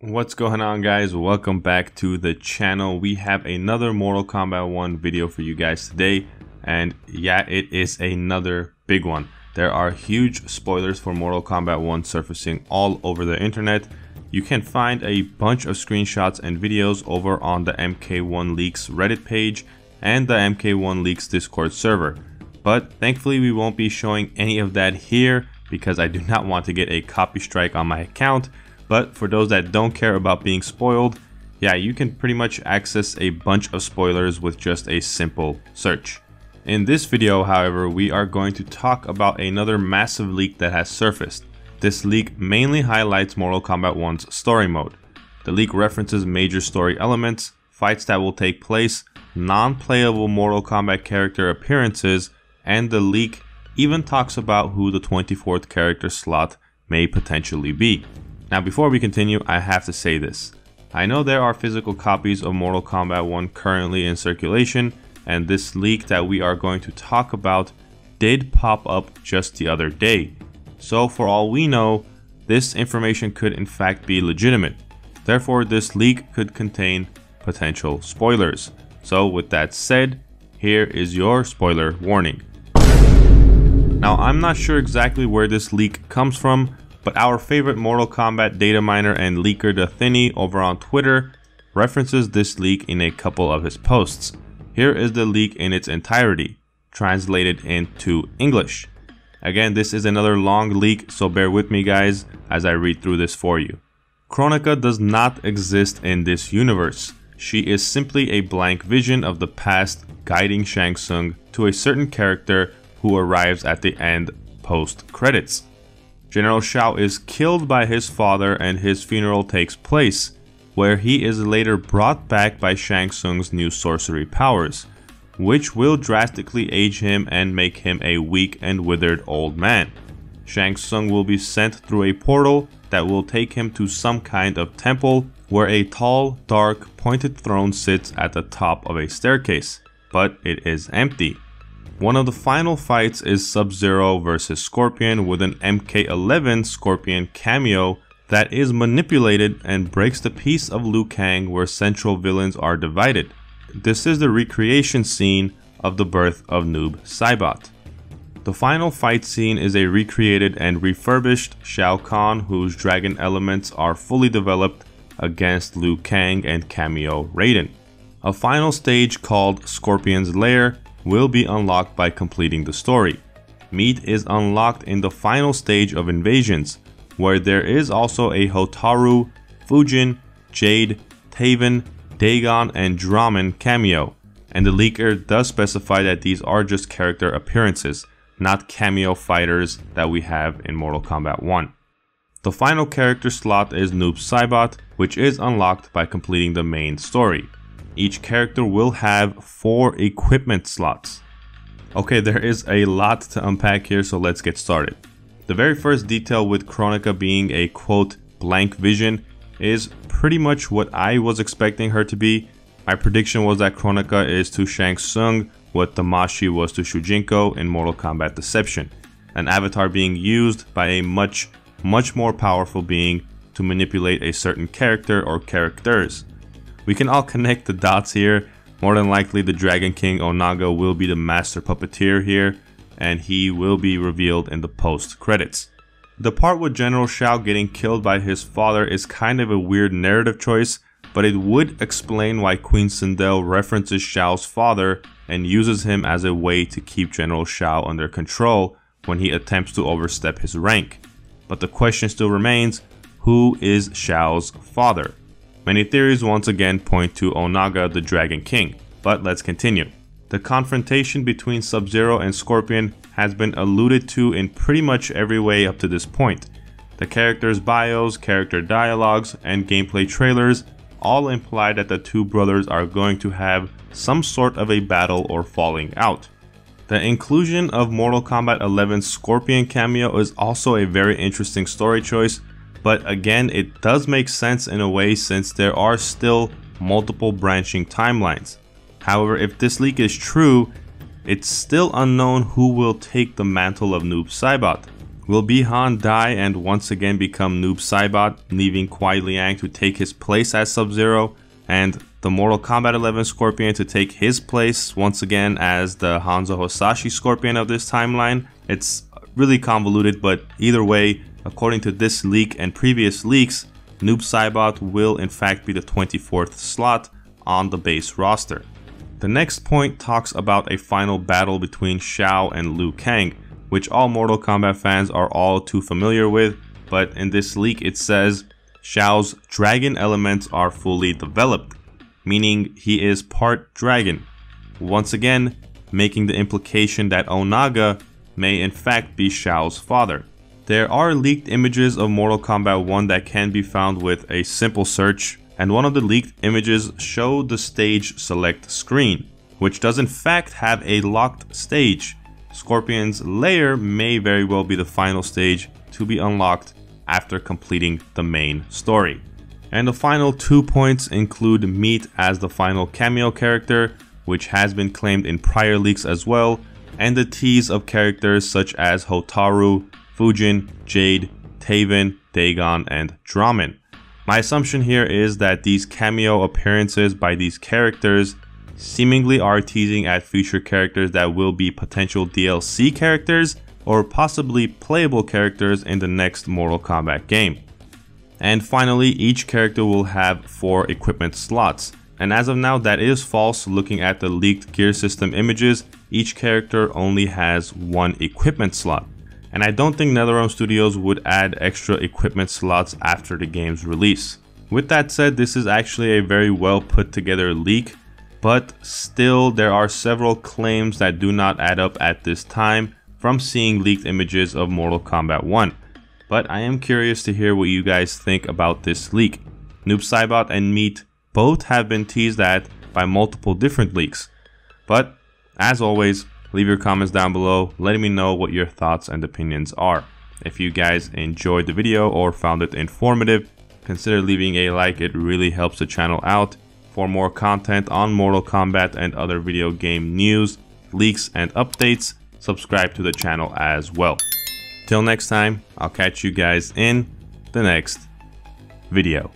What's going on, guys? Welcome back to the channel. We have another Mortal Kombat 1 video for you guys today, and yeah, it is another big one. There are huge spoilers for Mortal Kombat 1 surfacing all over the internet. You can find a bunch of screenshots and videos over on the MK1 Leaks Reddit page and the MK1 Leaks Discord server. But thankfully we won't be showing any of that here because I do not want to get a copy strike on my account. But for those that don't care about being spoiled, yeah, you can pretty much access a bunch of spoilers with just a simple search. In this video, however, we are going to talk about another massive leak that has surfaced. This leak mainly highlights Mortal Kombat 1's story mode. The leak references major story elements, fights that will take place, non-playable Mortal Kombat character appearances, and the leak even talks about who the 24th character slot may potentially be. Now before we continue, I have to say this. I know there are physical copies of Mortal Kombat 1 currently in circulation, and this leak that we are going to talk about did pop up just the other day. So for all we know, this information could in fact be legitimate. Therefore, this leak could contain potential spoilers. So with that said, here is your spoiler warning. Now I'm not sure exactly where this leak comes from, but our favorite Mortal Kombat data miner and leaker The Thinny over on Twitter references this leak in a couple of his posts. Here is the leak in its entirety, translated into English. Again, this is another long leak, so bear with me guys as I read through this for you. Kronika does not exist in this universe. She is simply a blank vision of the past guiding Shang Tsung to a certain character who arrives at the end post-credits. General Shao is killed by his father and his funeral takes place, where he is later brought back by Shang Tsung's new sorcery powers, which will drastically age him and make him a weak and withered old man. Shang Tsung will be sent through a portal that will take him to some kind of temple where a tall, dark, pointed throne sits at the top of a staircase, but it is empty. One of the final fights is Sub-Zero versus Scorpion with an MK11 Scorpion cameo that is manipulated and breaks the piece of Liu Kang where central villains are divided. This is the recreation scene of the birth of Noob Saibot. The final fight scene is a recreated and refurbished Shao Kahn whose dragon elements are fully developed against Liu Kang and cameo Raiden. A final stage called Scorpion's Lair will be unlocked by completing the story. Meat is unlocked in the final stage of Invasions, where there is also a Hotaru, Fujin, Jade, Taven, Dagon, and Draman cameo, and the leaker does specify that these are just character appearances, not cameo fighters that we have in Mortal Kombat 1. The final character slot is Noob Saibot, which is unlocked by completing the main story. Each character will have 4 equipment slots. Okay, there is a lot to unpack here, so let's get started. The very first detail with Kronika being a quote blank vision is pretty much what I was expecting her to be. My prediction was that Kronika is to Shang Tsung what Damashi was to Shujinko in Mortal Kombat Deception, an avatar being used by a much more powerful being to manipulate a certain character or characters. We can all connect the dots here. More than likely the Dragon King Onaga will be the master puppeteer here, and he will be revealed in the post credits. The part with General Shao getting killed by his father is kind of a weird narrative choice, but it would explain why Queen Sindel references Shao's father and uses him as a way to keep General Shao under control when he attempts to overstep his rank. But the question still remains, who is Shao's father? Many theories once again point to Onaga the Dragon King, but let's continue. The confrontation between Sub-Zero and Scorpion has been alluded to in pretty much every way up to this point. The characters' bios, character dialogues, and gameplay trailers all imply that the two brothers are going to have some sort of a battle or falling out. The inclusion of Mortal Kombat 11's Scorpion cameo is also a very interesting story choice, but again, it does make sense in a way since there are still multiple branching timelines. However, if this leak is true, it's still unknown who will take the mantle of Noob Saibot. Will Bi-Han die and once again become Noob Saibot, leaving Kuai Liang to take his place as Sub-Zero, and the Mortal Kombat 11 Scorpion to take his place once again as the Hanzo Hasashi Scorpion of this timeline? It's really convoluted, but either way, according to this leak and previous leaks, Noob Saibot will in fact be the 24th slot on the base roster. The next point talks about a final battle between Shao and Liu Kang, which all Mortal Kombat fans are all too familiar with, but in this leak it says Shao's dragon elements are fully developed, meaning he is part dragon, once again making the implication that Onaga may in fact be Shao's father. There are leaked images of Mortal Kombat 1 that can be found with a simple search, and one of the leaked images showed the stage select screen, which does in fact have a locked stage. Scorpion's lair may very well be the final stage to be unlocked after completing the main story. And the final 2 points include Meat as the final cameo character, which has been claimed in prior leaks as well, and the tease of characters such as Hotaru, Fujin, Jade, Taven, Dagon, and Draman. My assumption here is that these cameo appearances by these characters seemingly are teasing at future characters that will be potential DLC characters or possibly playable characters in the next Mortal Kombat game. And finally, each character will have 4 equipment slots. And as of now, that is false. Looking at the leaked gear system images, each character only has 1 equipment slot. And I don't think NetherRealm Studios would add extra equipment slots after the game's release. With that said, this is actually a very well put together leak, but still there are several claims that do not add up at this time from seeing leaked images of Mortal Kombat 1. But I am curious to hear what you guys think about this leak. Noob Saibot and Meat both have been teased at by multiple different leaks. But as always, leave your comments down below, letting me know what your thoughts and opinions are. If you guys enjoyed the video or found it informative, consider leaving a like. It really helps the channel out. For more content on Mortal Kombat and other video game news, leaks, and updates, subscribe to the channel as well. Till next time, I'll catch you guys in the next video.